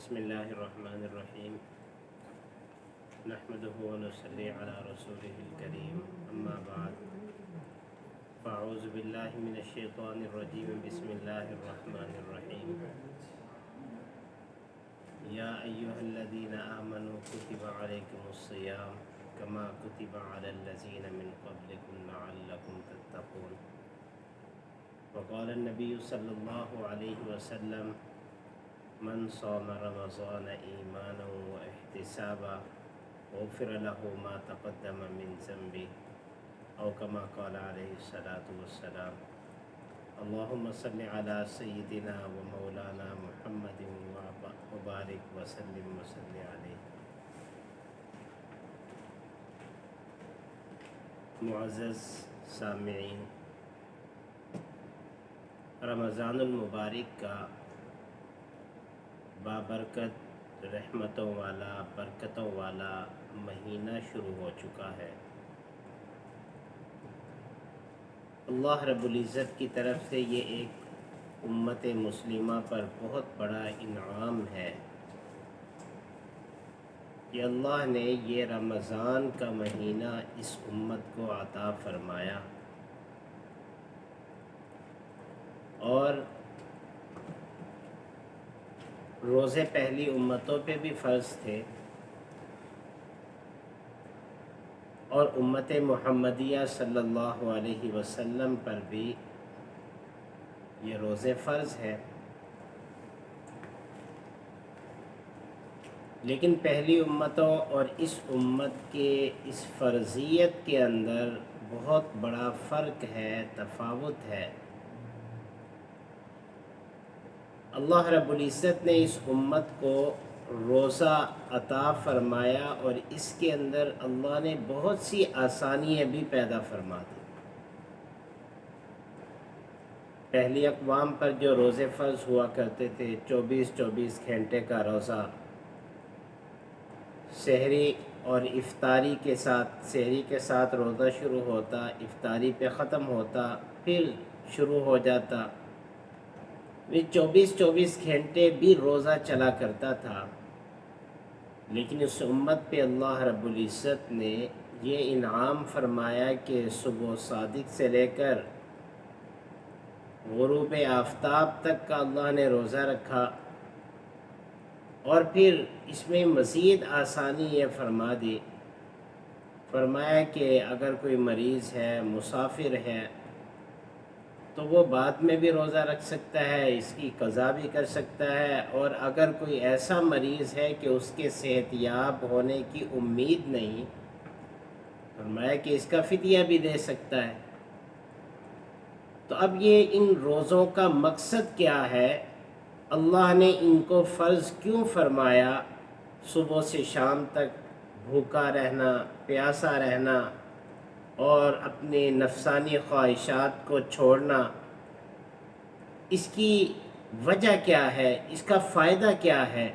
بسم اللہ الرحمن الرحیم نحمدہ ونصلی علی رسولہ الکریم اما بعد فاعوذ باللہ من الشیطان الرجیم بسم اللہ الرحمن الرحیم یا ایہا الذین آمنوا کتب علیکم الصیام کما کتب علی الذین من قبلکم لعلکم تتقون وقال النبی صلی اللہ علیہ وسلم من صام رمضان ایمانا واحتسابا غفر له ما تقدم من ذنبه او كما قال علیہ الصلاۃ والسلام اللهم صل على سیدنا ومولانا محمد وبارک وسلم وصل علیہ۔ معزز سامعین، رمضان المبارک کا بابرکت رحمتوں والا برکتوں والا مہینہ شروع ہو چکا ہے۔ اللہ رب العزت کی طرف سے یہ ایک امت مسلمہ پر بہت بڑا انعام ہے کہ اللہ نے یہ رمضان کا مہینہ اس امت کو عطا فرمایا، اور روزے پہلی امتوں پہ بھی فرض تھے اور امت محمدیہ صلی اللہ علیہ وسلم پر بھی یہ روزے فرض ہے، لیکن پہلی امتوں اور اس امت کے اس فرضیت کے اندر بہت بڑا فرق ہے، تفاوت ہے۔ اللہ رب العزت نے اس امت کو روزہ عطا فرمایا اور اس کے اندر اللہ نے بہت سی آسانیاں بھی پیدا فرما دی۔ پہلی اقوام پر جو روزے فرض ہوا کرتے تھے، 24 گھنٹے کا روزہ، سحری اور افطاری کے ساتھ، سحری کے ساتھ روزہ شروع ہوتا، افطاری پہ ختم ہوتا، پھر شروع ہو جاتا، 24 گھنٹے بھی روزہ چلا کرتا تھا۔ لیکن اس امت پہ اللہ رب العزت نے یہ انعام فرمایا کہ صبح صادق سے لے کر غروب آفتاب تک کا اللہ نے روزہ رکھا، اور پھر اس میں مزید آسانی یہ فرما دی، فرمایا کہ اگر کوئی مریض ہے، مسافر ہے، تو وہ بعد میں بھی روزہ رکھ سکتا ہے، اس کی قضا بھی کر سکتا ہے، اور اگر کوئی ایسا مریض ہے کہ اس کے صحت یاب ہونے کی امید نہیں، فرمایا کہ اس کا فدیہ بھی دے سکتا ہے۔ تو اب یہ ان روزوں کا مقصد کیا ہے؟ اللہ نے ان کو فرض کیوں فرمایا؟ صبح سے شام تک بھوکا رہنا، پیاسا رہنا اور اپنے نفسانی خواہشات کو چھوڑنا، اس کی وجہ کیا ہے؟ اس کا فائدہ کیا ہے؟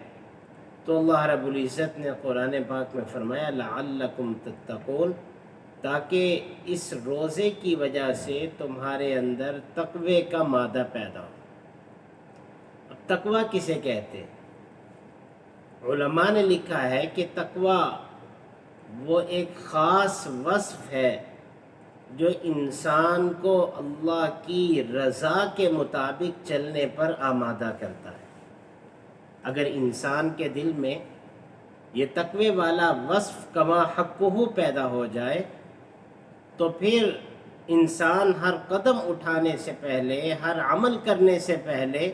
تو اللہ رب العزت نے قرآن پاک میں فرمایا لعلکم تتقون، تاکہ اس روزے کی وجہ سے تمہارے اندر تقوی کا مادہ پیدا ہو۔ اب تقوی کسے کہتے ہیں؟ علماء نے لکھا ہے کہ تقوی وہ ایک خاص وصف ہے جو انسان کو اللہ کی رضا کے مطابق چلنے پر آمادہ کرتا ہے۔ اگر انسان کے دل میں یہ تقوی والا وصف کما حقہ پیدا ہو جائے تو پھر انسان ہر قدم اٹھانے سے پہلے، ہر عمل کرنے سے پہلے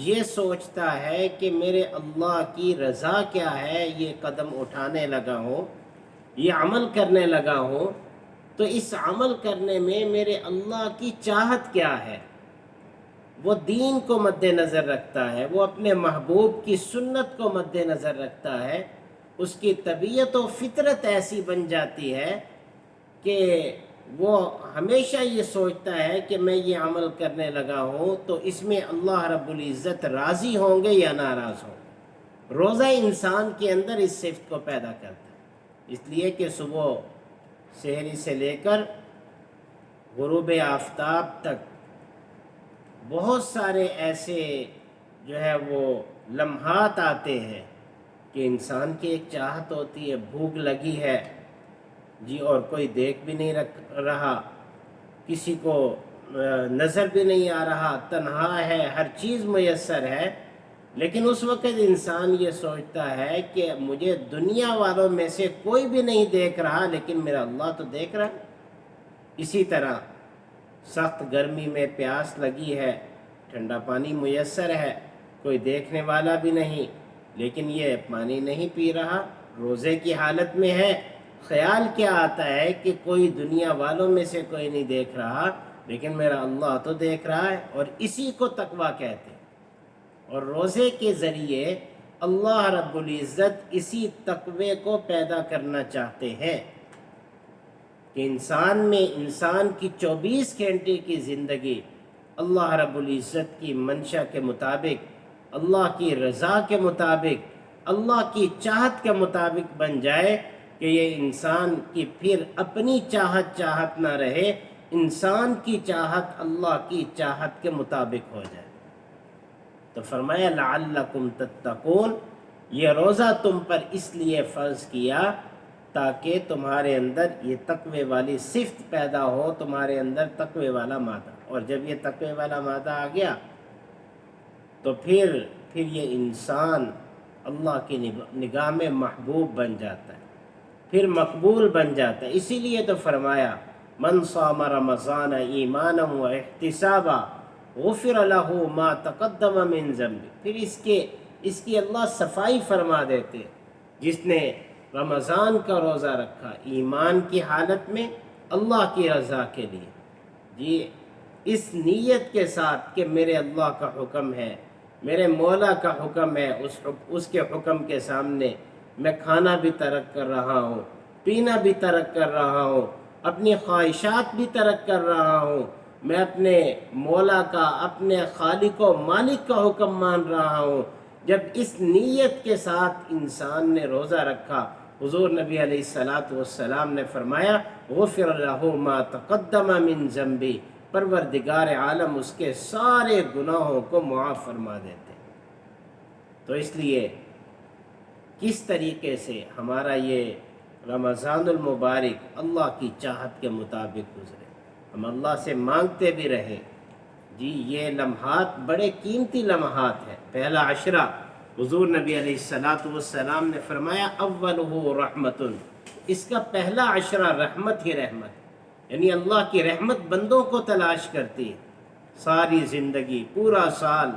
یہ سوچتا ہے کہ میرے اللہ کی رضا کیا ہے، یہ قدم اٹھانے لگا ہوں، یہ عمل کرنے لگا ہوں، تو اس عمل کرنے میں میرے اللہ کی چاہت کیا ہے؟ وہ دین کو مد نظر رکھتا ہے، وہ اپنے محبوب کی سنت کو مد نظر رکھتا ہے، اس کی طبیعت و فطرت ایسی بن جاتی ہے کہ وہ ہمیشہ یہ سوچتا ہے کہ میں یہ عمل کرنے لگا ہوں تو اس میں اللہ رب العزت راضی ہوں گے یا ناراض ہوں گے۔ روزہ انسان کے اندر اس صفت کو پیدا کرتا ہے، اس لیے کہ صبح سحری سے لے کر غروب آفتاب تک بہت سارے ایسے جو ہے وہ لمحات آتے ہیں کہ انسان کی ایک چاہت ہوتی ہے، بھوک لگی ہے جی، اور کوئی دیکھ بھی نہیں رہا، کسی کو نظر بھی نہیں آ رہا، تنہا ہے، ہر چیز میسر ہے، لیکن اس وقت انسان یہ سوچتا ہے کہ مجھے دنیا والوں میں سے کوئی بھی نہیں دیکھ رہا، لیکن میرا اللہ تو دیکھ رہا ہے۔ اسی طرح سخت گرمی میں پیاس لگی ہے، ٹھنڈا پانی میسر ہے، کوئی دیکھنے والا بھی نہیں، لیکن یہ پانی نہیں پی رہا، روزے کی حالت میں ہے، خیال کیا آتا ہے کہ کوئی دنیا والوں میں سے کوئی نہیں دیکھ رہا، لیکن میرا اللہ تو دیکھ رہا ہے، اور اسی کو تقویٰ کہتے ہیں۔ اور روزے کے ذریعے اللہ رب العزت اسی تقوی کو پیدا کرنا چاہتے ہیں کہ انسان کی 24 گھنٹے کی زندگی اللہ رب العزت کی منشا کے مطابق، اللہ کی رضا کے مطابق، اللہ کی چاہت کے مطابق بن جائے، کہ یہ انسان کی پھر اپنی چاہت نہ رہے، انسان کی چاہت اللہ کی چاہت کے مطابق ہو جائے۔ تو فرمایا لعلکم تتقون، یہ روزہ تم پر اس لیے فرض کیا تاکہ تمہارے اندر یہ تقوی والی صفت پیدا ہو، تمہارے اندر تقوی والا مادہ، اور جب یہ تقوی والا مادہ آ گیا تو پھر یہ انسان اللہ کی نگاہ میں محبوب بن جاتا ہے، پھر مقبول بن جاتا ہے۔ اسی لیے تو فرمایا من صام رمضان ایمانا و احتسابا غفر له ما تقدم من ذنبه، پھر اس کی اللہ صفائی فرما دیتے، جس نے رمضان کا روزہ رکھا ایمان کی حالت میں اللہ کی رضا کے لیے، جی اس نیت کے ساتھ کہ میرے اللہ کا حکم ہے، میرے مولا کا حکم ہے، اس کے حکم کے سامنے میں کھانا بھی ترک کر رہا ہوں، پینا بھی ترک کر رہا ہوں، اپنی خواہشات بھی ترک کر رہا ہوں، میں اپنے مولا کا، اپنے خالق و مالک کا حکم مان رہا ہوں۔ جب اس نیت کے ساتھ انسان نے روزہ رکھا، حضور نبی علیہ السلام نے فرمایا غفر له ما تقدم من ذنبی، پروردگار عالم اس کے سارے گناہوں کو معاف فرما دیتے۔ تو اس لیے کس طریقے سے ہمارا یہ رمضان المبارک اللہ کی چاہت کے مطابق گزرے، ہم اللہ سے مانگتے بھی رہے۔ جی یہ لمحات بڑے قیمتی لمحات ہیں۔ پہلا عشرہ حضور نبی علیہ السلام نے فرمایا اولہ رحمت، اس کا پہلا عشرہ رحمت ہی رحمت، یعنی اللہ کی رحمت بندوں کو تلاش کرتی ہے۔ ساری زندگی پورا سال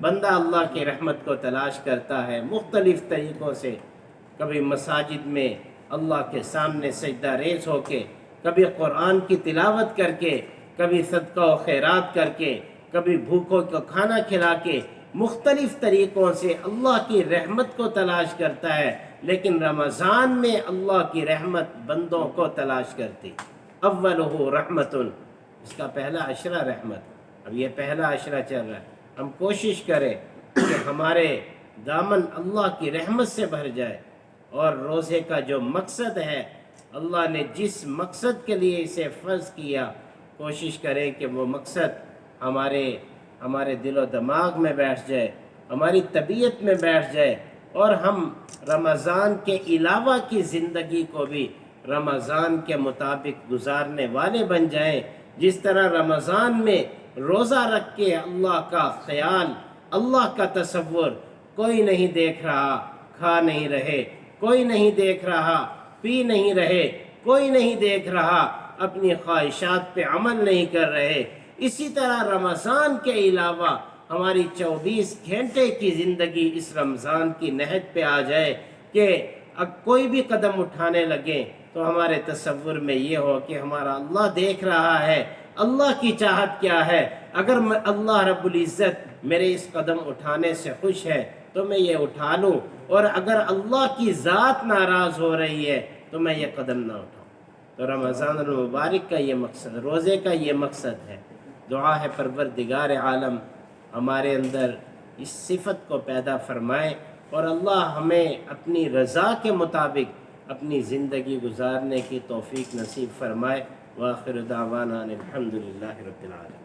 بندہ اللہ کی رحمت کو تلاش کرتا ہے مختلف طریقوں سے، کبھی مساجد میں اللہ کے سامنے سجدہ ریز ہو کے، کبھی قرآن کی تلاوت کر کے، کبھی صدقہ و خیرات کر کے، کبھی بھوکوں کو کھانا کھلا کے، مختلف طریقوں سے اللہ کی رحمت کو تلاش کرتا ہے، لیکن رمضان میں اللہ کی رحمت بندوں کو تلاش کرتی۔ اولہ رحمت، اس کا پہلا عشرہ رحمت۔ اب یہ پہلا عشرہ چل رہا ہے، ہم کوشش کریں کہ ہمارے دامن اللہ کی رحمت سے بھر جائے، اور روزے کا جو مقصد ہے، اللہ نے جس مقصد کے لیے اسے فرض کیا، کوشش کریں کہ وہ مقصد ہمارے دل و دماغ میں بیٹھ جائے، ہماری طبیعت میں بیٹھ جائے، اور ہم رمضان کے علاوہ کی زندگی کو بھی رمضان کے مطابق گزارنے والے بن جائیں۔ جس طرح رمضان میں روزہ رکھ کے اللہ کا خیال، اللہ کا تصور، کوئی نہیں دیکھ رہا، کھا نہیں رہے، کوئی نہیں دیکھ رہا، پی نہیں رہے، کوئی نہیں دیکھ رہا، اپنی خواہشات پہ عمل نہیں کر رہے، اسی طرح رمضان کے علاوہ ہماری 24 گھنٹے کی زندگی اس رمضان کی نہج پہ آ جائے کہ اب کوئی بھی قدم اٹھانے لگیں تو ہمارے تصور میں یہ ہو کہ ہمارا اللہ دیکھ رہا ہے، اللہ کی چاہت کیا ہے، اگر اللہ رب العزت میرے اس قدم اٹھانے سے خوش ہے تو میں یہ اٹھا لوں، اور اگر اللہ کی ذات ناراض ہو رہی ہے تو میں یہ قدم نہ اٹھاؤں۔ تو رمضان المبارک کا یہ مقصد، روزے کا یہ مقصد ہے۔ دعا ہے پروردگار عالم ہمارے اندر اس صفت کو پیدا فرمائے، اور اللہ ہمیں اپنی رضا کے مطابق اپنی زندگی گزارنے کی توفیق نصیب فرمائے۔ وآخر دعوانا الحمدللہ رب العالمین۔